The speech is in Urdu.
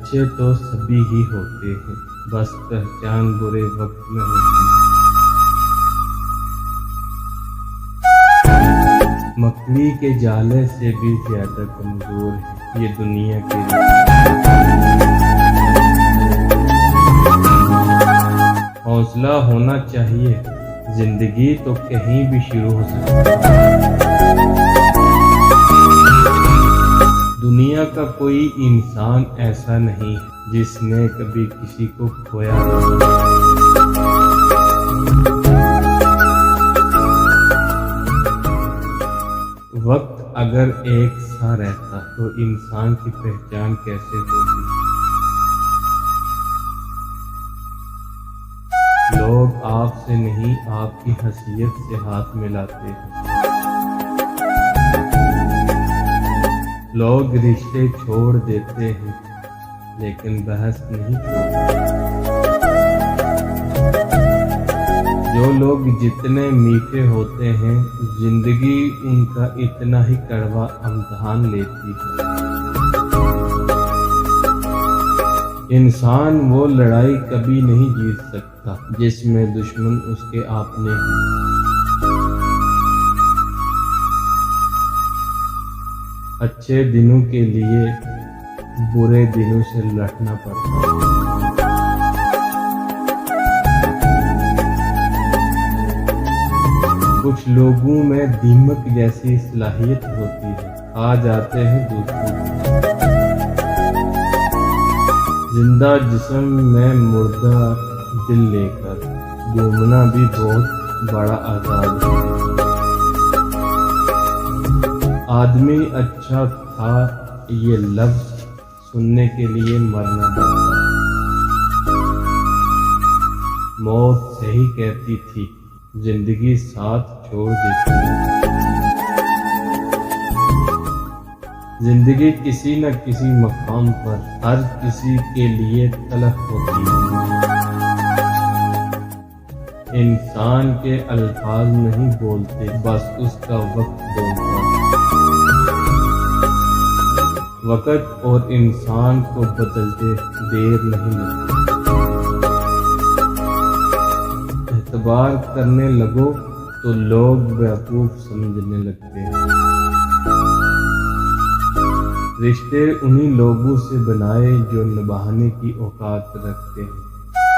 اچھے تو سبھی ہی ہوتے ہیں، بس پہچان برے وقت میں ہوتی ہے۔ مکڑی کے جالے سے بھی زیادہ کمزور ہے یہ دنیا کے لیے۔ حوصلہ ہونا چاہیے، زندگی تو کہیں بھی شروع ہو سکتی ہے۔ دنیا کا کوئی انسان ایسا نہیں جس نے کبھی کسی کو کھویا نہیں۔ وقت اگر ایک سا رہتا تو انسان کی پہچان کیسے ہوتی؟ لوگ آپ سے نہیں، آپ کی حیثیت سے ہاتھ ملاتے ہیں۔ لوگ رشتے چھوڑ دیتے ہیں لیکن بحث نہیں چھوڑتے۔ جو لوگ جتنے میٹھے ہوتے ہیں، زندگی ان کا اتنا ہی کڑوا امتحان لیتی ہے۔ انسان وہ لڑائی کبھی نہیں جیت سکتا جس میں دشمن اس کے اپنے ہیں۔ اچھے دنوں کے لیے برے دنوں سے لڑنا پڑتا ہے۔ کچھ لوگوں میں دیمک جیسی صلاحیت ہوتی ہے، آ جاتے ہیں دوسروں کو۔ زندہ جسم میں مردہ دل لے کر گھومنا بھی بہت بڑا عذاب ہے۔ آدمی اچھا تھا یہ لفظ سننے کے لیے مرنا پڑتا۔ موت صحیح کہتی تھی، زندگی ساتھ چھوڑ دیتی ہے۔ زندگی کسی نہ کسی مقام پر ہر کسی کے لیے تلخ ہوتی ہے۔ انسان کے الفاظ نہیں بولتے، بس اس کا وقت بولتا ہے۔ وقت اور انسان کو بدلتے دیر نہیں لگتی۔ اعتبار کرنے لگو تو لوگ بیوقوف سمجھنے لگتے ہیں۔ رشتے انہی لوگوں سے بنائے جو نبھانے کی اوقات رکھتے ہیں۔